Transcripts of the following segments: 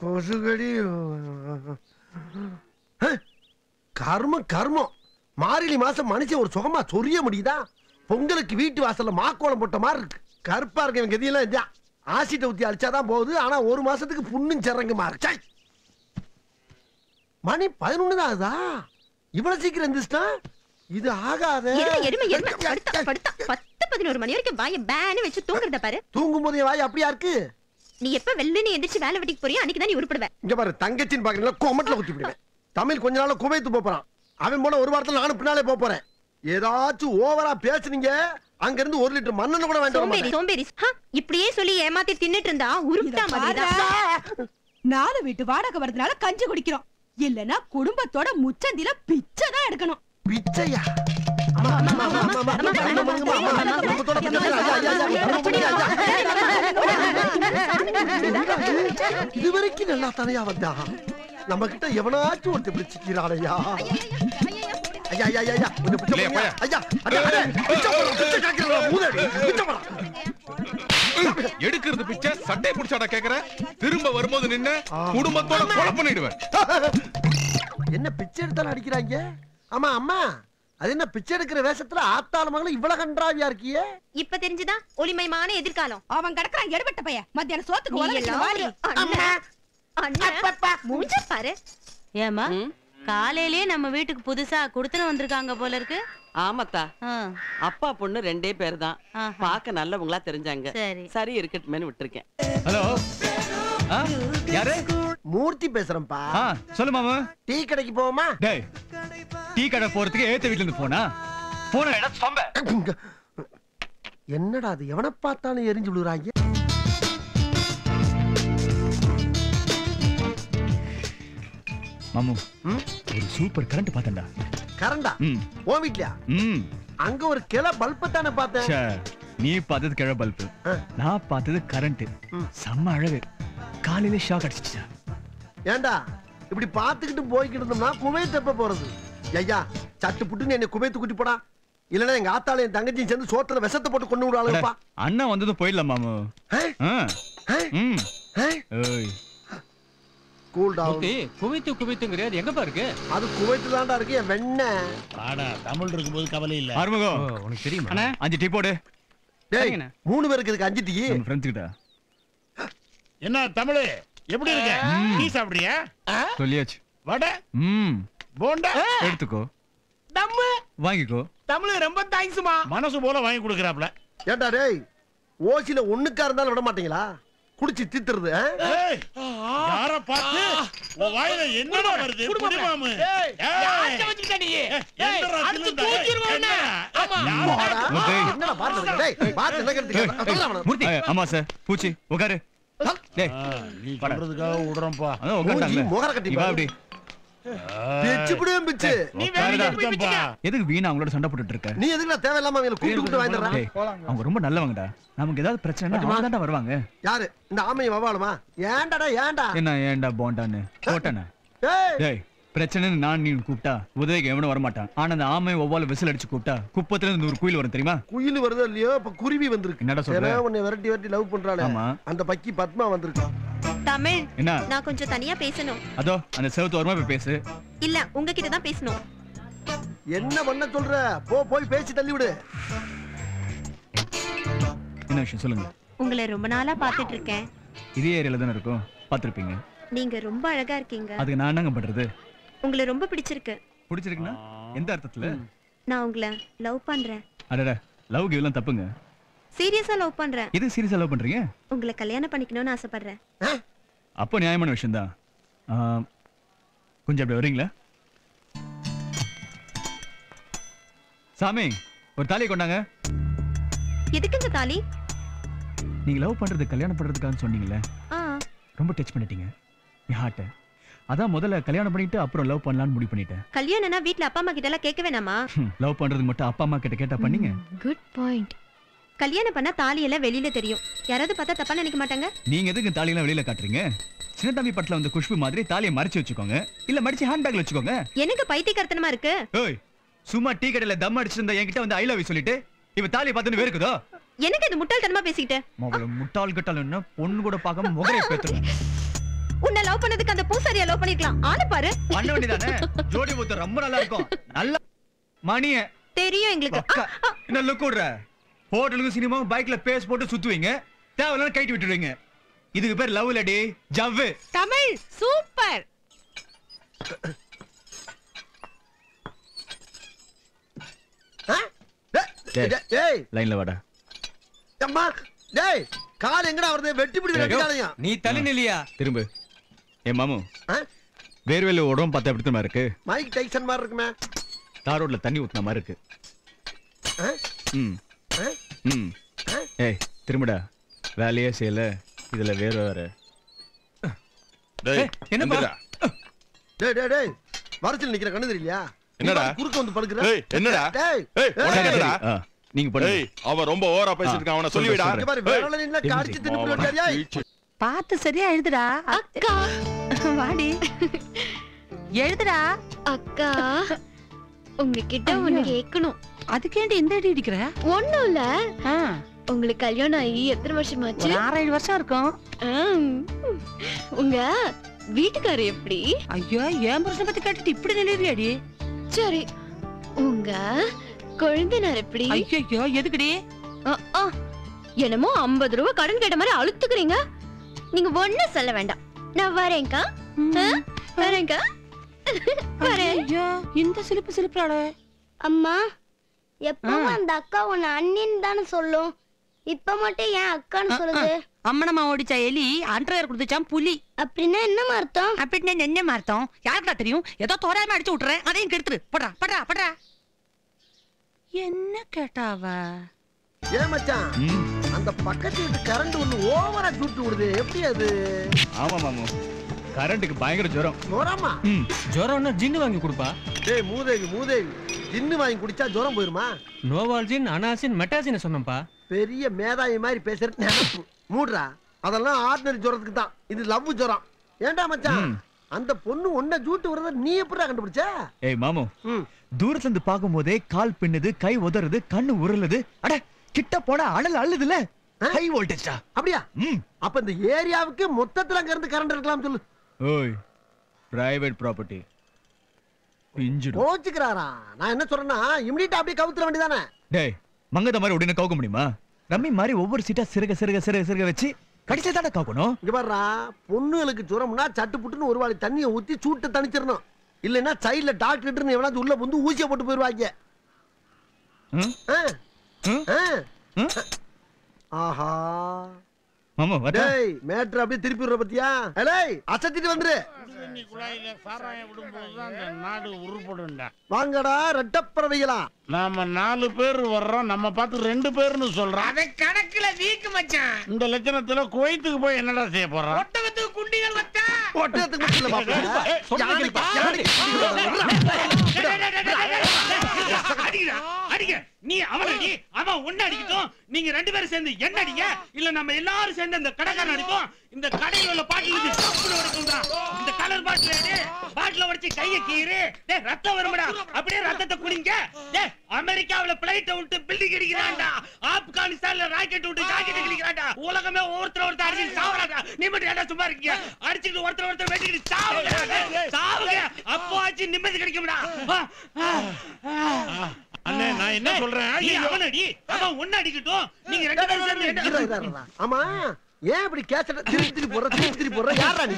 கொசுகடி கர்மம் கர்மம். மார்கழி மாசம் மனுஷன் ஒரு சுகமா சொரிய முடியுதா? பொங்கலுக்கு வீட்டு வாசல்ல மாக்கோளம் போட்ட மாதிரி இருக்கு. கருப்பா இருக்க இவங்க கதியெல்லாம் இதா ஆசிட்ட ஊத்தி அடிச்சாதான் போகுது. ஆனா ஒரு மாசத்துக்கு புண்ணும் சரங்குமா இருக்கு. மணி 11 தான் ஆகுதா? இவ்வளவு சீக்கிரம் எந்திரிச்சிட்டா இது ஆகாத. 10-11 மணி வரைக்கும் வாய பேனு வச்சு தூங்குறத பாரு. தூங்கும் போதே வாய் அப்படியா இருக்கு? நீ எப்ப வெள்ளனே எந்திரிச்சு வேலை வெட்டிக்கு போறியோ அன்னைக்கு தான் நீ உருப்படுவ. இங்க பாரு தங்கச்சின்னு பாக்குறீங்களா கோமட்ல குத்தி விடுவேன். தமிழ் கொஞ்ச நாள் குவைத்து போறான். அவன் போன ஒரு வாரத்துல நானும் பின்னாலே போறேன். ஏதாச்சும் ஓவரா பேசுனீங்க அங்க இருந்து 1 லிட்டர் மண்ணெண்ண கூட வேண்டாம். சோம்பேறி இப்படியே சொல்லி ஏமாத்தி தின்னுட்டு இருந்தா உருட்டா மாதிரிதான். 4 வீட்டு வாடகை வரதுனால கஞ்சி குடிக்கிறோம். இல்லனா குடும்பத்தோட முச்சந்தில பிச்சை தான் எடுக்கணும். பிச்சையா? இதுவரைக்கும் நல்லா தனியா வந்தா நம்ம கிட்ட எவனாச்சும் ஒருத்தர் பிடிச்சிக்கிறானையா? ஐயா ஐயா ஐயா கொஞ்சம் பிச்சை போடுங்க. ஐயா எடுக்கிறது பிச்சை சட்டை புடிச்சாடா கேக்குற? திரும்ப வரும்போது நின்னு குடும்பத்தோட கொலை பண்ணிடுவேன். என்ன பிச்சை எடுத்தாலும் அடிக்கிறாங்க? ஆமா அம்மா அது என்ன பிச்சை எடுக்கிற வேஷத்துல ஆத்தாள மகள இவ்வளவு கன்றாவியா இருக்கியே? இப்ப தெரிஞ்சுதா ஒளிமயமான எதிர்காலம். அவன் கடக்குறான் எடுபட்ட பைய. மத்தியான சோத்துக்கு உலகத்துல மூஞ்ச பாரு. ஏமா காலையிலேயே நம்ம வீட்டுக்கு புதுசா குடுத்தன வந்திருக்காங்க போல இருக்கு. ஆமாத்தா அப்பா பொண்ணு 2 பேர் தான். பாக்க நல்லவங்களா தெரிஞ்சாங்க. சரி இருக்கட்டுமேனு விட்டுருக்கேன். ஹலோ யாரு? மூர்த்தி பேசுறேன்ப்பா. சொல்லு மாமா. டீ கடைக்கு போவோமா? டேய் டீ கடை போறதுக்கு ஏத்த வீட்ல இருந்து போனா போன இடம் சொம்ப. என்னடா அது எவனை பார்த்தாலும் எரிஞ்சு விழுறாங்க. மாமு ஒரு சூப்பர் கரண்ட் பார்த்தேன்டா. கரண்டா? ஓ வீட்லயா? அங்க ஒரு கிளை பல்ப தானே பார்த்தேன். நீ பார்த்தது கிளை பல்பு, நான் பார்த்தது கரண்ட். செம்ம அழகு. காலையில ஷாக் அடிச்சிச்சா. ஏண்டா இப்படி பாத்துக்கிட்டு போய்கிட்டு இருந்தோம்னா குவைத் எப்ப போறது? ஐயா சட்டு புட்டுன்னு என்ன குவைத்து கூட்டி போடா. இல்லன்னா எங்க ஆத்தால என் தங்கச்சியும் சேர்ந்து சோத்துல விஷத்தை போட்டு கொண்டு விடுவாளுப்பா. அண்ணன் வந்ததும் போயிடலாம் மாமு. Cool down. குவைத்துங்கறியா? எங்கப்பா இருக்கு? அது குவைத்துல தான்டா இருக்கு. என் வெண்ண ஆடா தமிழ் இருக்கும்போது கவலை இல்ல. ஆறுமுகம் உனக்கு தெரியுமா? அண்ணா 5 டீ போடு. டேய் 3 பேருக்கு இருக்கு 5 டீ. நம்ம ஃப்ரெண்ட்ஸ் கிட்ட. என்ன தமிழ் எப்படி இருக்க? டீ சாப்பிடுறியா? சொல்லியாச்சு. வடை போண்டா எடுத்துக்கோ. தம்மு வாங்கிக்கோ. தமிழ் ரொம்ப தேங்க்ஸ்மா. மனசு போல வாங்கி கொடுக்கறாப்ல. ஏண்டா டேய் ஓசில ஒண்ணுக்கா இருந்தாலும் விட மாட்டீங்களா? குடிச்சு தீத்துறது. யார பாத்து உன் வாயில என்னடா வருது? புடி மாமு. யார்ட்ட வச்சிட்ட நீ? அடுத்து தூக்கிடுவானே. ஆமா. என்னடா பாத்து டேய் பாத்து என்ன கேக்குறீங்க? மூர்த்தி ஆமா சார் பூச்சி உட்காரு. டேய் நீ சொல்றதுக்காக விடுறோம்ப்பா. அத உட்கார்ந்தாங்க. மோகர கட்டி வா அப்படி. பிச்சு புடியும் பிச்சு. நீ வேலைக்கு போய் பிச்சுக்க. எதுக்கு வீணா அவங்களோட சண்டை போட்டுட்டு இருக்க? நீ எதுக்குடா தேவையில்லாம அவங்கள கூப்பிட்டு வாங்கிடுறா? அவங்க ரொம்ப நல்லவங்கடா. நமக்கு ஏதாவது பிரச்சனைனா அவங்க தான்டா வருவாங்க. யாரு? இந்த ஆமைய வவாளுமா? ஏண்டாடா ஏண்டா? என்ன ஏண்டா போண்டான்னு போட்டானே. டேய் பிரச்சனைன்னு நான் நீ கூப்பிட்டா உதவிக்கு எவனும் வர மாட்டான். ஆனா அந்த ஆமை ஒவ்வால விசில் அடிச்சு கூப்பிட்டா குப்பத்துல இருந்து 100 குயில் வரும் தெரியுமா? குயில் வருதோ இல்லையோ இப்ப குருவி வந்திருக்கு. என்னடா சொல்ற? உன்னை விரட்டி லவ் பண்றாளே அந்த பக்கி பத்மா வந்திருக்கு. தமிழ் என்ன? நான் கொஞ்சம் தனியா பேசணும். அதோ அந்த செவுத்து ஓரமா போய் பேசு. இல்ல உங்ககிட்ட தான் பேசணும். என்ன பண்ண சொல்ற? போய் பேசி தள்ளி விடு. என்ன விஷயம் சொல்லுங்க. உங்களை ரொம்ப நாளா பாத்துட்டு இருக்கேன். இதே ஏரியால தான இருக்கோம். பாத்துருப்பீங்க. நீங்க ரொம்ப அழகா இருக்கீங்க. அதுக்கு நான் என்னங்க பண்றது? உங்களை ரொம்ப பிடிச்சிருக்கு. பிடிச்சிருக்குன்னா எந்த அர்த்தத்துல? நான் உங்களை லவ் பண்றேன். அடடா லவ் கிவ்லாம் தப்புங்க. சீரியஸா லவ் பண்றேன். எது சீரியஸா லவ் பண்றீங்க? உங்களை கல்யாணம் பண்ணிக்கணும்னு ஆசைப்படுறேன். அப்போ நியாயமான விஷயம் தான். கொஞ்சம் அப்படி வரீங்களா? சாமி ஒரு தாலியை கொண்டாங்க. எதுக்கு இந்த தாலி? நீங்க லவ் பண்றது கல்யாணம் பண்றதுக்காக சொன்னீங்களே, ரொம்ப டச் பண்ணிட்டீங்க என் ஹார்ட்டை. அதான் முதல்ல கல்யாணம் பண்ணிட்டு அப்புறம் லவ் பண்ணலாம்னு முடிவு பண்ணிட்டேன். கல்யாணம்னா வீட்ல அப்பா அம்மா கிட்ட எல்லாம் கேட்க வேணாமா? லவ் பண்றதுக்கு மட்டும் அப்பா அம்மா கிட்ட கேட்டா பண்ணீங்க. Good point. கல்யாணம் பண்ணா தாலி எல்லாம் வெளியில தெரியும். யாராவது பார்த்தா தப்பா நினைக்க மாட்டாங்க? நீங்க எதுக்கு தாலி எல்லாம் வெளியில காட்டுறீங்க? சின்ன தம்பி பட்ல வந்து குஷ்பு மாதிரி தாலியை மறைச்சு வச்சுக்கோங்க, இல்ல மடிச்சு ஹேண்ட்பேக்ல வச்சுக்கோங்க. எனக்கு பைத்தியக்காரத்தனமா இருக்கு. ஓய் சும்மா டீ கடையில தம் அடிச்சிருந்தா என்கிட்ட வந்து ஐ லவ் யூ சொல்லிட்டு இவ தாலியை பார்த்துட்டு வேர்க்குதோ? எனக்கு இது முட்டாள்தனமா பேசிக்கிட்ட? மவள முட்டாள் கிட்டால் என்ன பொண்ணு கூட பார்க்காம முகரை பேத்துறேன். உன்னை லவ் பண்ணதுக்கு அந்த பூசாரியா லவ் பண்ணிக்கலாம். ஆளு பாரு. பண்ண வேண்டியதானே. ஜோடி முத்து ரொம்ப நல்லா இருக்கும். நல்ல மணியே தெரியும் எங்களுக்கு. என்ன லுக் விடுற? ஹோட்டலுக்கு சினிமா பைக்ல பேஸ் போட்டு சுத்துவீங்க. தேவையில்லைன்னு கைட்டு விட்டுடுவீங்க. இதுக்கு பேர் லவ் இல்லடி, ஜவ்வு. தமிழ் சூப்பர். டேய் லைன்ல வாடா. அம்மா டேய் கால் எங்கடா வருது? வெட்டி பிடி வெட்டிடாதயா. நீ தள்ளி நில்லியா? திரும்ப. ஏ மாமு. வேர்வேல ஓடும் பார்த்தா எப்படி தெரியுமா இருக்கு? மைக் டைசன் மாதிரி இருக்குமே. தார் ரோட்ல தண்ணி ஊத்துன மாதிரி இருக்கு. ஏய் திரும்படா. வேலையே செய்யல. இதுல வேற. டேய் என்னப்பா? டேய் டேய் டேய் வரச்சில நிக்கிற கண்ணு தெரியலையா? என்னடா குறுக்க வந்து படுக்குற? ஏய் என்னடா? டேய் ஏய் என்னடா? நீங்க பண்ணுங்க. ஏய் அவன் ரொம்ப ஓவரா பேசிட்டு இருக்கான். அவனை சொல்லி விடா. இங்க பாரு வேறல நின்னா காடிச்சு திருப்பி விட்டாரியா? பாத்து சரியா எழுதுடா. அக்கா வாடி. எழுதுடா. அக்கா உங்ககிட்ட ஒன்னு கேட்கணும். அதுக்கேண்டி இந்த அடி அடிக்கிற? ஒண்ணும் இல்ல. உங்களுக்கு கல்யாணம் ஆகி எத்தனை வருஷம் ஆச்சு? 6-7 வருஷம் இருக்கும். உங்க வீட்டுக்காரர் எப்படி? ஐயோ என் புருஷனை பத்தி கேட்டுட்டு இப்படி நிலையறியாடி? சரி உங்க குழந்தைனார் எப்படி? ஐயோ எதுக்குடி? என்னமோ 50 ரூபாய் கடன் கேட்ட மாதிரி அழுத்துக்கிறீங்க. நீங்க ஒண்ணும் சொல்ல வேண்டாம். நான் வரேன்க்கா. வரேன்க்கா. ஐயோ இந்த சிலிப்பு சிலிப்புறாளே. அம்மா எப்பவும் அந்த அக்கா உன்னை அண்ணின்னு தானே சொல்லும். இப்ப மட்டும் ஏன் அக்கான்னு சொல்லுது? அம்மனம்மா ஓடிச்சா எலி அண்டர்வேர் கொடுத்துச்சான் புலி. அப்படின்னா என்ன அர்த்தம்? அப்படின்னா என்ன அர்த்தம்? யாருக்கா தெரியும்? ஏதோ தோராயமா அடிச்சு விட்டுறேன். அதையும் கெடுத்துரு. படுறா. என்ன கேட்டாவ? ஏன் மச்சான் அந்த பக்கத்து வீட்டு கரண்ட் ஒண்ணு ஓவரா சுட்டு விடுது. எப்படி அது? ஆமா மாமு. கரண்ட்க்கு பயங்கர ஜுரம். ஜுரமா? ஜுரம்னா ஜின்னு வாங்கி கொடுப்பா. டேய் மூதேவி ஜின்னு வாங்கி குடிச்சா ஜுரம் போயிருமா? நோவால்ஜின் அனாசின் மெட்டாசின் சொன்னப்பா. பெரிய மேதாவி மாதிரி பேசுறது நினைப்பு. மூடுறா. அதெல்லாம் ஆர்டினரி ஜுரத்துக்கு தான். இது லவ் ஜுரம். ஏன்டா மச்சான் அந்த பொண்ணு ஒன்ன ஜூட்டு வரத நீ எப்படிடா கண்டுபிடிச்ச? ஏய் மாமு தூரத்துல இருந்து பாக்கும்போதே கால் பின்னுது, கை உதறுது, கண்ணு உருளுது. அட கிட்ட போனா அனல் அள்ளுதுல. ஹை வோல்டேஜ்டா. அப்படியா? அப்ப இந்த ஏரியாவுக்கு மொத்தத்துல அங்க இருந்து கரண்ட் இருக்கலாம் சொல்லு. ஓய் பிரைவேட் ப்ராப்பர்ட்டி. பிஞ்சிடு. போச்சுக்கறாரா? நான் என்ன சொல்றேன்னா இமிடியேட்டா அப்படியே கவுத்துற வேண்டியதானே? டேய் மங்கத மாதிரி உடனே கவுக்க முடியுமா? ரம்மி மாதிரி ஒவ்வொரு சீட்டா சிறுக வச்சு கடிச்சா தானே காக்கணும். இங்க பாருடா பொண்ணுகளுக்கு ஜுரம்னா சட்டு புட்டுன்னு ஒரு வாளி தண்ணியை ஊத்தி சூட்டை தணிச்சிடணும். இல்லைன்னா சைட்ல டாக்டர் எவனாச்சும் உள்ள வந்து ஊசியை போட்டு போயிருவாங்க. ஆஹா மாமா டேய் மேட்ரு அப்படியே திருப்பி விடுற பத்தியா? ஏய் அசத்திட்டு வந்துரு. குழாயில சாராயம் விடும்போது தான் இந்த நாடு உருப்படும்டா. வாங்கடா ரெட்டப்பறவைகளா. நாம 4 பேர் வர்றோம். நம்ம பார்த்து 2 பேர்னு சொல்றோம். அதை கணக்குல வீக்கு மச்சான். இந்த லட்சணத்துல குவைத்துக்கு போய் என்னடா செய்ய போறோம்? ஒட்டகத்துக்கு குண்டிகள் வச்சா. ஒட்டகத்துக்கு மட்டும் இல்ல மாப்ள. அடிங்க. நீ அவன் ஒண்ணு அடிக்கட்டும். நீங்க 2 பேரும் சேர்ந்து என்ன அடிங்க. இல்ல நம்ம எல்லாரும் சேர்ந்து அந்த கடைக்காரன் அடிப்போம். இந்த கடையில உள்ள பாட்டில் இருந்து டப்புனு உடைக்கும்டா. இந்த கலர் பாட்டில் எடு. பாட்டில உடைச்சு கைய கீறு. டேய் ரத்தம் வரும்டா. அப்படியே ரத்தத்தை குடிங்க. டேய் அமெரிக்காவுல பிளைட் விட்டு பில்டிங் அடிக்கறான்டா. ஆப்கானிஸ்தான்ல ராக்கெட் விட்டு ராக்கெட் அடிக்கறான்டா. உலகமே ஒருத்தர் அடிச்சு சாவறான்டா. நீ மட்டும் என்ன சும்மா இருக்கீங்க? அடிச்சிட்டு ஒருத்தர் வெட்டிட்டு சாவுங்க. அப்போ ஆச்சு நிம்மதி கிடைக்கும்டா. அண்ணே நான் என்ன சொல்றேன்? அவன் அடி. அவன் ஒண்ணு அடிக்கட்டும். நீங்க 2 பேரும் சேர்ந்து ஆமா ஏன் இப்படி கேசட்ட திருப்பி போற? யாரா நீ?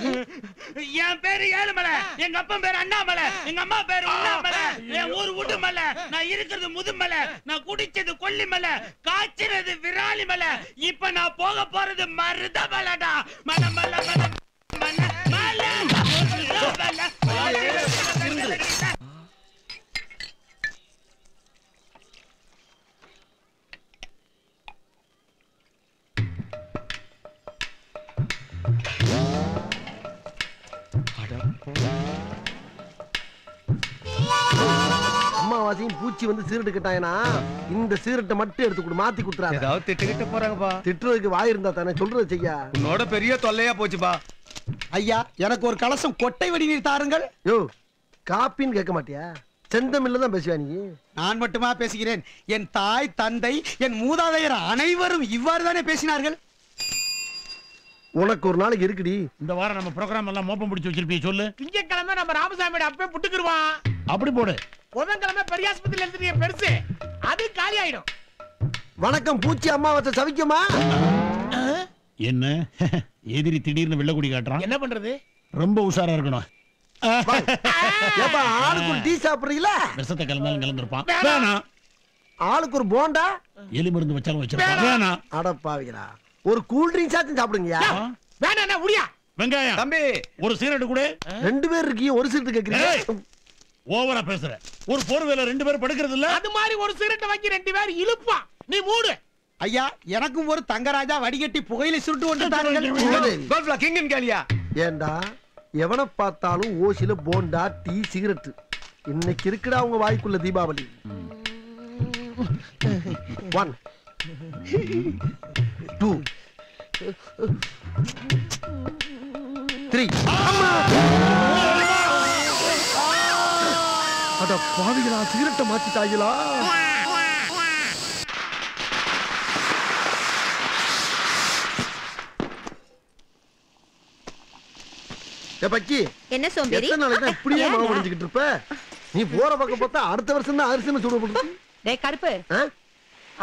என் பேரு ஏழுமலை. எங்க அப்பா பேரு அண்ணாமலை. எங்க அம்மா பேரு உண்ணாமலை. என் ஊர் உடுமலை. நான் இருக்கிறது முதுமலை. நான் குடிச்சது கொல்லிமலை. காய்ச்சறது விராலிமலை. இப்ப நான் போக போறது மருதமலைடா. மலமல அம்மாவாசையும் பூச்சி வந்து சீரட்டு கேட்டாங்கன்னா இந்த சீரட்டை மட்டும் எடுத்து கொடு. மாத்தி குடுறாங்க. ஏதாவது திட்டுக்கிட்டு போறாங்கப்பா. திட்டுறதுக்கு வாய் இருந்தா தானே சொல்றது செய்யா. உன்னோட பெரிய தொல்லையா போச்சுப்பா. ஐயா எனக்கு ஒரு கலசம் கொட்டை வடி நீர் தாருங்கள். யோ காப்பின்னு கேட்க மாட்டியா? செந்தமிழ்ல தான் பேசுவா நீ? நான் மட்டுமா பேசுகிறேன்? என் தாய் தந்தை என் மூதாதையர் அனைவரும் இவ்வாறு தானே பேசினார்கள். உனக்கு ஒரு நாளைக்கு இருக்குடி. இந்த வாரம் நம்ம ப்ரோகிராம் எல்லாம் மோப்பம் பிடிச்சு வச்சிருப்பீங்க சொல்லு. திங்கக்கிழமை நம்ம ராமசாமியோட அப்பே புட்டுக்குருவான். அப்படி போடு. புதன்கிழமை பெரியாஸ்பத்திரியில எழுதிய பெருசு அது காலி ஆயிடும். வணக்கம் பூச்சி அம்மாவத்தை சவிக்குமா? என்ன எதிரி திடீர்னு வெள்ளக்குடி காட்டுறான்? என்ன பண்றது? ரொம்ப உஷாரா இருக்கணும். ஏப்பா ஆளுக்கு ஒரு டீ சாப்பிடுறீங்களா? விஷத்தை கலந்தாலும் கலந்துருப்பான். வேணாம். ஆளுக்கு ஒரு போண்டா எலி மருந்து வச்சாலும் வச்சிருப்பான். வேணாம். அடப்பாவிங்களா, ஒரு கூல் ட்ரிங்க்ஸ் ஆச்சும் சாப்பிடுங்கயா. வேணா உடியா. வெங்காயம் தம்பி ஒரு சிகரெட் கூட. 2 பேர் இருக்கீங்க, ஒரு சிகரெட் கேக்குறீங்க. ஓவரா பேசுற. ஒரு போர்வேல 2 பேர் படுக்கிறது இல்ல. அது மாதிரி ஒரு சிகரெட் வாங்கி 2 பேர் இழுப்பா. நீ மூடு. ஐயா, எனக்கும் ஒரு தங்கராஜா வடிகட்டி புகையிலை சுருட்டு கொண்டு கிங்கன் கேளியா? ஏண்டா எவனை பார்த்தாலும் ஓசில போண்டா டீ சிகரெட். இன்னைக்கு இருக்குடா உங்க வாய்க்குள்ள தீபாவளி. 1 2 3. அட பாவிகளா, சிகரெட்டை மாத்திட்டாங்களா? பக்கி என்ன சோம்பேறி? எத்தனை நாளைக்கு தான் இப்படியே மாவு முடிஞ்சுக்கிட்டு இருப்ப? நீ போற பக்கம் பார்த்தா அடுத்த வருஷம் தான் அரிசின்னு சுடப்பட்டு. டேய் கருப்பு,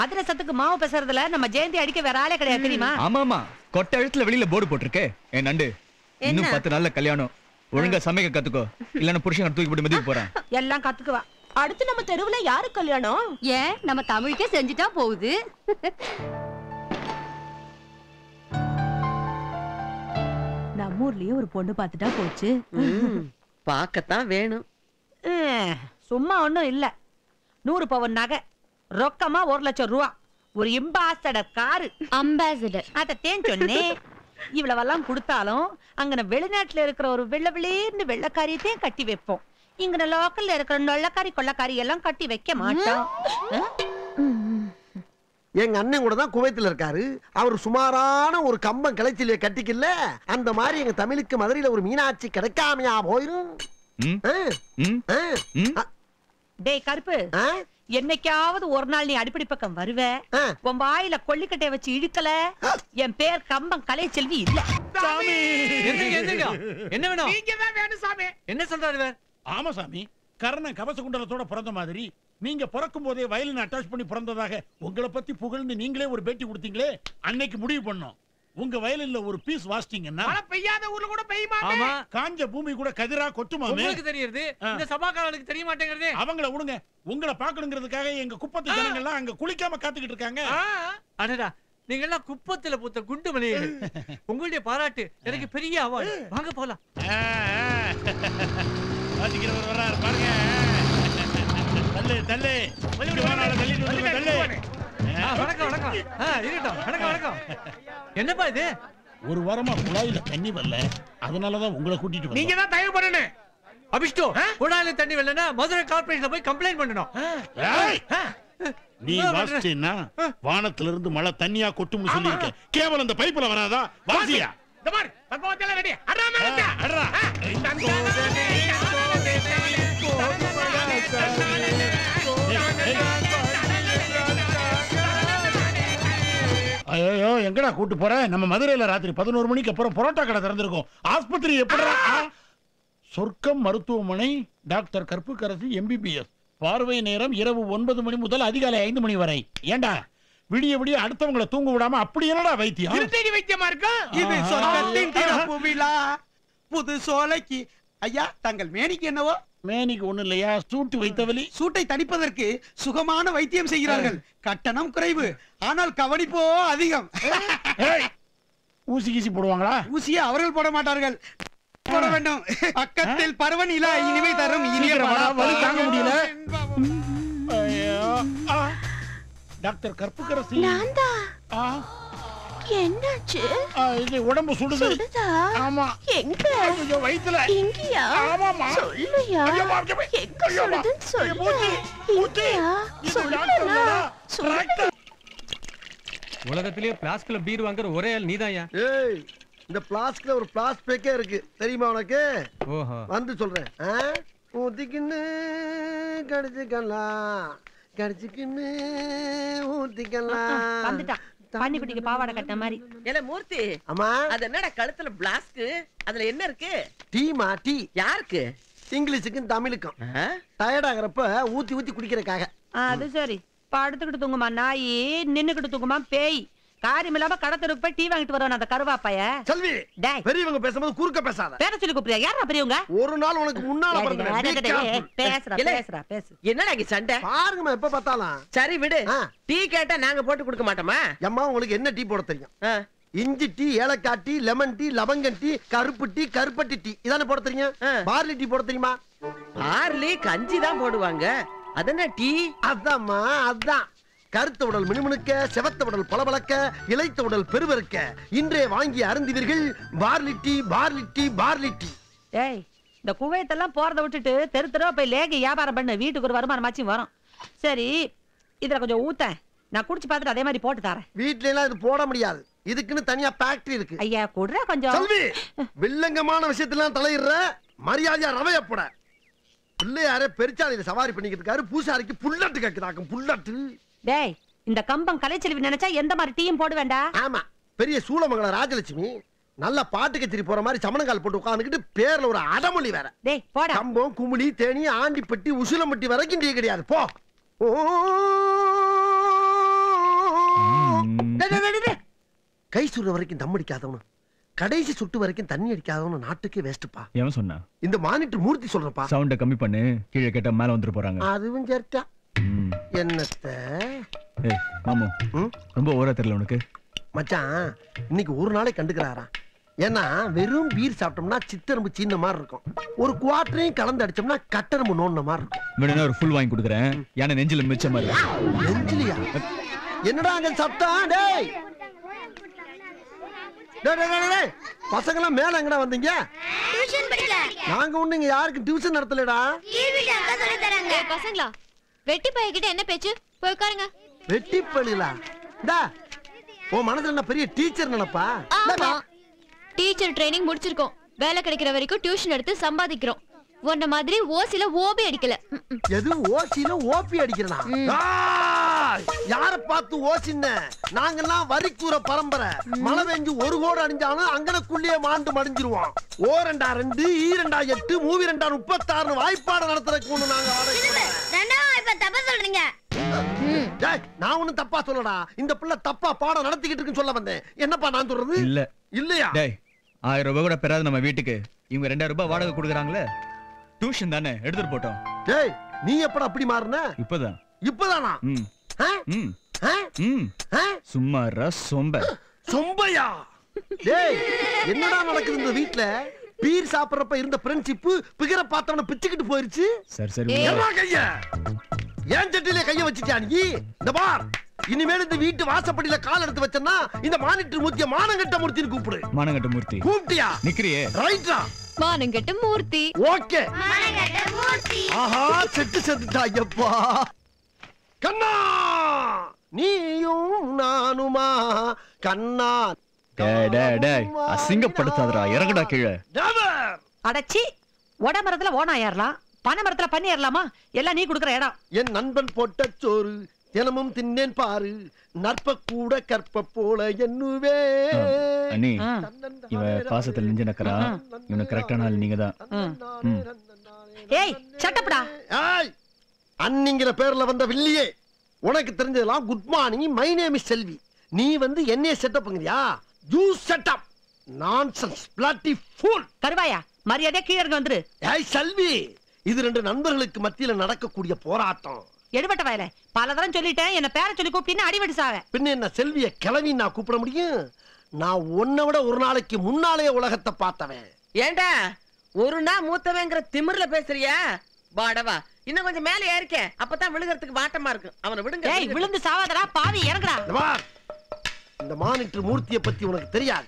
அதிரசத்துக்கு மாவு பேசுறதுல நம்ம ஜெயந்தி அடிக்க வேற ஆளே கிடையாது தெரியுமா? ஆமாமா, கொட்டை எழுத்துல வெளியில போர்டு போட்டிருக்கே. என் நண்டு, இன்னும் 10 நாள்ல கல்யாணம். ஒழுங்கா சமைக்க கத்துக்கோ, இல்லன்னா புருஷன் தூக்கி போட்டு மிதிக்க போறேன். எல்லாம் கத்துக்குவா. அடுத்து நம்ம தெருவுல யாரு கல்யாணம்? ஏன் நம்ம தமிழுக்கே செஞ்சுட்டா போகுது. நம்ம ஊர்லயே ஒரு பொண்ணு பாத்துட்டா போச்சு. பாக்கத்தான் வேணும். சும்மா ஒண்ணும் இல்ல. 100 பவுன் நகை, ரொக்கமா 1 லட்சம் ரூபா, ஒரு அம்பாசடர் காரு. அம்பாசடர் அதத்தேன் சொன்னேன். இவ்வளவெல்லாம் கொடுத்தாலும் அங்க வெளிநாட்டுல இருக்கிற ஒரு வெள்ளை வெள்ளக்காரியத்தையும் கட்டி வைப்போம். இங்க லோக்கல்ல இருக்கிற நொள்ளக்காரி கொள்ளக்காரி எல்லாம் கட்டி வைக்க மாட்டோம். எங்க அண்ணன் கூட தான் குவைத்துல இருக்காரு. அவர் சுமாரான ஒரு கம்பம் கிளைச்சில கட்டிக்கல. அந்த மாதிரி எங்க தமிழுக்கு மதுரையில ஒரு மீனாட்சி கிடைக்காமையா போயிரும். டேய் கருப்பு, என்னைக்காவது ஒரு நாள் நீ அடிப்படை பக்கம் வருவ, உன் வாயில கொள்ளிக்கட்டைய வச்சு இழுக்கல, என் பேர் கம்பம் கலைச்செல்வி இல்ல. என்ன வேணும்? நீங்க தான் வேணும் சாமி. என்ன சொல்றாரு? ஆமா சாமி, கர்ணன் கவச குண்டலத்தோட பிறந்த மாதிரி நீங்க பிறக்கும் போதே வயலின் அட்டாச் பண்ணி பிறந்ததாக உங்களை பத்தி புகழ்ந்து நீங்களே ஒரு பேட்டி கொடுத்தீங்களே, அன்னைக்கு முடிவு பண்ணோம். உங்க வயலின்ல ஒரு பீஸ் வாசிட்டீங்கன்னா மழை பெய்யாத ஊர்ல கூட பெய்யுமாமே. ஆமா, காஞ்ச பூமி கூட கதிரா கொட்டுமாமே. உங்களுக்கு தெரியுது, இந்த சபாக்காரங்களுக்கு தெரிய மாட்டேங்குது. அவங்கள விடுங்க, உங்களை பார்க்கணுங்கிறதுக்காக எங்க குப்பத்து ஜனங்க எல்லாம் அங்க குளிக்காம காத்துக்கிட்டு இருக்காங்க. அடடா, நீங்க எல்லாம் குப்பத்துல பூத்த குண்டு மணிகள். உங்களுடைய பாராட்டு எனக்கு பெரிய அவார்டு. வாங்க போலாம். வாசிக்கிறவர் வர்றாரு பாருங்க. தள்ளு தள்ளு தள்ளு. வணக்கம் வணக்கம். இருக்கட்டும். வணக்கம் வணக்கம். என்னப்பா இது? ஒரு வாரமா குழாயில தண்ணி வரல, அதனாலதான் உங்களை கூட்டிட்டு நீங்க தான் தயவு பண்ணணும். அபிஷ்டோ, குழாயில தண்ணி வரலன்னா மதுரை கார்ப்பரேஷன்ல போய் கம்ப்ளைண்ட் பண்ணணும். நீ வாசிச்சேன்னா வானத்துல இருந்து மழை தண்ணியா கொட்டும்னு சொல்லியிருக்க. கேவலம் அந்த பைப்புல வராதா? வாசியா. இந்த மாதிரி பக்கத்துல ரெடி. அடரா. ஐயோ, எங்கடா கூட்டு போற? நம்ம மதுரையில ராத்திரி 11 மணிக்கு அப்புறம் பரோட்டா கடை திறந்திருக்கும். ஆஸ்பத்திரி எப்படா? சொர்க்கம் மருத்துவமனை, டாக்டர் கற்புக்கரசி MBBS. பார்வை நேரம் இரவு 9 மணி முதல் அதிகாலை 5 மணி வரை. ஏண்டா விடிய விடிய அடுத்தவங்களை தூங்க விடாம அப்படி என்னடா வைத்தியம்? திருத்தடி வைத்தியமா இருக்கா? இது சொர்க்கத்தின் திறப்பு விழா, புது சோலைக்கு. ஐயா, தங்கள் மேனிக்கு என்னவோ? மேனிக்கு ஒண்ணு இல்லையா, சூட்டு வைத்த வலி. சூட்டை தணிப்பதற்கு சுகமான வைத்தியம் செய்கிறார்கள். கட்டணம் குறைவு, ஆனால் கவனிப்போ அதிகம். ஊசி கீசி போடுவாங்களா? ஊசியை அவர்கள் போட மாட்டார்கள், போட வேண்டும். பக்கத்தில் பருவன் இலா இனிமை தரும் இனிய வலி தாங்க முடியல. டாக்டர் கற்புக்கரசி. என்னாச்சு? இது உடம்பு சுடுது. ஆமா. எங்க? வயித்துல. இங்கயா? ஆமாமா. சொல்லுயா. எங்க சுடுதுன்னு சொல்லு. இங்கயா? சொல்லுடா. உலகத்திலேயே பிளாஸ்க்ல பீர் வாங்குற ஒரே ஆள் நீதான்யா. ஏய், இந்த பிளாஸ்க்ல ஒரு பிளாஸ் பேக்கே இருக்கு தெரியுமா உனக்கு? ஓஹோ. வந்து சொல்றேன். ஊத்திக்கின்னு கடிச்சுக்கலாம் கடிச்சுக்கின்னு ஊத்திக்கலாம். வந்துட்டான் பன்னிக்குட்டிக்கு பாவாடை கட்ட மாதிரி. ஏல மூர்த்தி, அம்மா அது என்னடா கழுத்துல பிளாஸ்க்? அதுல என்ன இருக்கு? டீமா டீ. யாருக்கு? இங்கிலீஷுக்கும் தமிழுக்கும். டயர்ட் ஆகிறப்ப ஊத்தி ஊத்தி குடிக்கிறக்காக. அது சரி. படுத்துக்கிட்டு தூங்குமா நாயி, நின்னுக்கிட்டு தூங்குமா பேய். காரியம் இல்லாம கடத்தருக்கு போய் டீ வாங்கிட்டு வரணும் அந்த கருவாப்பைய. செல்வி, பெரியவங்க பேசும்போது குறுக்க பேசாத. பேர சொல்லி கூப்பிடுறியா? யாரா பெரியவங்க? ஒரு நாள் உனக்கு முன்னால பேசுறா பேசு. என்னடா இங்க சண்டை? பாருங்கம்மா எப்ப பார்த்தாலும். சரி விடு, டீ கேட்டா நாங்க போட்டு கொடுக்க மாட்டோமா? அம்மா உங்களுக்கு என்ன டீ போட தெரியும்? இஞ்சி டீ, ஏலக்காய் டீ, லெமன் டீ, லவங்கம் டீ, கருப்பு டீ, கருப்பட்டி டீ, இதானே போட தெரியும்? பார்லி டீ போட தெரியுமா? பார்லி கஞ்சி தான் போடுவாங்க. அதென்ன டீ? அதாம்மா அதான். கருத்த உடல் மினுமினுக்க, செவத்த உடல் பளபளக்க, இளைத்த உடல் பெருவருக்க இன்றே வாங்கி அருந்துவீர்கள் barley tea, barley tea, barley tea. ஏய், இந்த குவைத்தெல்லாம் போறத விட்டுட்டு தெரு தெருவா போய் லேகி வியாபாரம் பண்ணு. வீட்டுக்கு ஒரு வருமானமாச்சும் வரும். சரி, இதுல கொஞ்சம் ஊத்த, நான் குடிச்சு பார்த்துட்டு அதே மாதிரி போட்டு தரேன். வீட்ல எல்லாம் இது போட முடியாது, இதுக்குன்னு தனியா ஃபேக்டரி இருக்கு. ஐயா குடுற கொஞ்சம். செல்வி, வில்லங்கமான விஷயத்தெல்லாம் தலையிடுற, மரியாதையா ரவைய போட. பிள்ளையாரே பெருச்சாலையில சவாரி பண்ணிக்கிட்டு இருக்காரு, பூசாரிக்கு புல்லட்டு கேக்குதாக்கும் புல்லட்டு. டேய், இந்த கம்பம் கலைச்செல்வி நினைச்சா எந்த மாதிரி டீயும் போட வேண்டாம். ஆமா, பெரிய சூளமங்கல ராஜலட்சுமி நல்ல பாட்டு கச்சேரி போற மாதிரி சமணங்கால் போட்டு உட்காந்துக்கிட்டு பேர்ல ஒரு அடமொழி வேற. டேய் போடா. கம்பம், குமுளி, தேனி, ஆண்டிப்பட்டி, உசிலம்பட்டி வரைக்கும் டீ கிடையாது. போ. கை சுடுற வரைக்கும் தம் அடிக்காதவனு, கடைசி சுட்டு வரைக்கும் தண்ணி அடிக்காதவனு நாட்டுக்கே வேஸ்ட்பா. ஏன் சொன்னா? இந்த மானிட்டர் மூர்த்தி சொல்றப்பா. சவுண்ட கம்மி பண்ணு, கீழே கேட்டா மேல வந்துட்டு போறாங்க. அதுவும் சரிட்டா. என்னத்த? ஏய் மாமு, ரொம்ப ஓரா தெரியல உனக்கு. மச்சான், இன்னைக்கு ஒரு நாளை கண்டுக்கிறாரா? ஏன்னா வெறும் பீர் சாப்பிட்டோம்னா சித்தரம்பு சீன மாதிரி இருக்கும், ஒரு குவார்டரையும் கலந்து அடிச்சோம்னா கட்டரம்பு நோண்ட மாதிரி இருக்கும். வேணும்னா ஒரு ஃபுல் வாங்கி கொடுக்குறேன். ஏன்னா நெஞ்சில மிச்சம் மாதிரி. நெஞ்சிலியா? என்னடா அங்க சத்தம்? டேய் பசங்களாம் மேல எங்கடா வந்தீங்க? நாங்க ஒண்ணு இங்க யாருக்கு டியூஷன் நடத்தலடா. பசங்களா, வெட்டி பையகிட்ட என்ன பேச்சு? போய் உட்காருங்க. வெட்டி பள்ளிலா? டா, உன் மனதுல என்ன பெரிய டீச்சர் நினைப்பா? டீச்சர் ட்ரைனிங் முடிச்சிருக்கோம், வேலை கிடைக்கிற வரைக்கும் டியூஷன் எடுத்து சம்பாதிக்கிறோம். உன்ன மாதிரி ஓசில ஓபி அடிக்கல. எது ஓசில ஓபி அடிக்கிறனா? யார பார்த்து ஓசின்ன? நாங்கெல்லாம் வரிக்கூற பரம்பரை. மழை பெஞ்சு ஒரு கோடு அடிஞ்சாலும் அங்கனக்குள்ளேயே மாண்டு மடிஞ்சிருவோம். ஓ 2 2 ஈ 2 8 மூவி 2 36 வாய்ப்பாடு நடத்துறதுக்கு ஒண்ணு நாங்க தப்பா சொல்றீங்க. நான் ஒண்ணும் தப்பா சொல்லடா, இந்த பிள்ளை தப்பா பாடம் நடத்திக்கிட்டு இருக்குன்னு சொல்ல வந்தேன். என்னப்பா நான் சொல்றது? இல்ல இல்லையா? டேய், 1000 ரூபாய் கூட பெறாது நம்ம வீட்டுக்கு. இவங்க 2000 ரூபாய் வாடகை கொடுக்குறாங்களே, டியூஷன் தானே எடுத்துட்டு போட்டோம். டேய், நீ எப்பட அப்படி மாறுன? இப்பதான். இப்பதானா? சும்மா சொம்ப சொம்பையா? டேய், என்னடா நடக்குது இந்த வீட்ல? பீர் சாப்பிடுறப்ப இருந்த ஃப்ரெண்ட்ஷிப் பிகர பார்த்தவன பிச்சுக்கிட்டு போயிருச்சு. சரி சரி, கைய ஏன் சட்டிலே கைய வச்சிட்டியா நீ? இந்த பார், இனிமேல் இந்த வீட்டு வாசப்படியில கால் எடுத்து வச்சனா இந்த மானிட்டர் மூர்த்திய மானங்கட்ட மூர்த்தின்னு கூப்பிடு. மானங்கட்ட மூர்த்தி கூப்பிட்டியா? நிக்கிறியே. ரைட்டா, மானங்கட்ட மூர்த்தி. ஓகே, மானங்கட்ட மூர்த்தி. ஆஹா, செட்டு செத்துட்டாயப்பா. கண்ணா, நீயும் நானுமா கண்ணா? அசிங்கப்படுத்தாதடா, இறங்குடா கீழே. அடச்சி, ஒட மரத்துல ஓனா ஏறலாம், பனை மரத்துல பண்ணி ஏறலாமா? எல்லாம் நீ குடுக்குற இடம். என் நண்பன் போட்ட சோறு தினமும் தின்னேன் பாரு, நற்ப கூட கற்ப போல என்னுவே. அண்ணி, இவ பாசத்துல நெஞ்ச நக்கறா. இவனுக்கு கரெக்டான ஆள் நீங்க தான். ஏய் சட்டப்படா. ஏய், அன்னிங்கிற பேர்ல வந்த வில்லியே, உனக்கு தெரிஞ்சதெல்லாம் good morning, my name is Selvi. நீ வந்து என்னைய செட்டப்ங்கறியா? You setup nonsense bloody fool. கருவாயா, மரியாதை கீழ இறங்க வந்துரு. ஏய் செல்வி, இது 2 நண்பர்களுக்கு மத்தியில நடக்கக்கூடிய போராட்டம். எடுபட்ட வயல பலதரம் சொல்லிட்டேன், என்ன பேரை சொல்லி கூப்பிட்டு அடிபடி சாவ. பின்ன என்ன செல்விய கிளவி நான் கூப்பிட முடியும்? நான் உன்னை விட ஒரு நாளைக்கு முன்னாலே உலகத்தை பார்த்தவன். ஏண்டா ஒரு நாள் மூத்தவங்கிற திமிர்ல பேசுறியா? வாடவா, இன்னும் கொஞ்சம் மேல ஏறிக்க, அப்பதான் விழுகிறதுக்கு வாட்டமா இருக்கும். அவனை விடுங்க. ஏய், விழுந்து சாவாதடா பாவி, இறங்குடா. இந்த மானிட்டர் மூர்த்தியை பத்தி உனக்கு தெரியாது.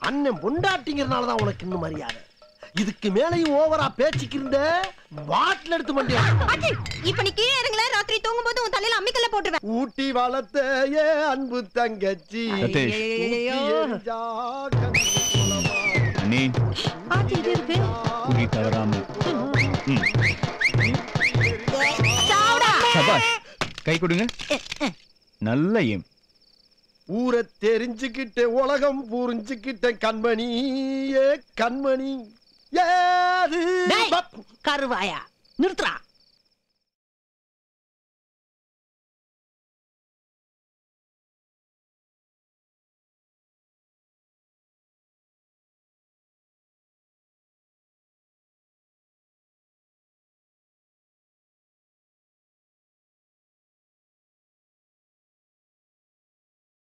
அண்ணன் பொண்டாட்டிங்கிறனாலதான் உனக்கு இன்னும் மரியாதை. இதுக்கு மேலையும் ஓவரா பேச்சுக்கு இருந்த பாட்டில் எடுத்து மண்டியா. இப்ப நீ கீழே இறங்கல, ராத்திரி தூங்கும் போது உன் தலையில அம்மிக்கல்ல போட்டுருவேன். ஊட்டி வளர்த்த ஏ அன்பு தங்கச்சி. அண்ணி, ஆத்தி இது இருக்கு. குறி தவறாம சபாஷ் கை கொடுங்க நல்ல ஏம் ஊரை தெரிஞ்சுக்கிட்டேன் உலகம் புரிஞ்சுக்கிட்டேன் கண்மணி ஏ கண்மணி ஏது கருவாயா நிறுத்துறா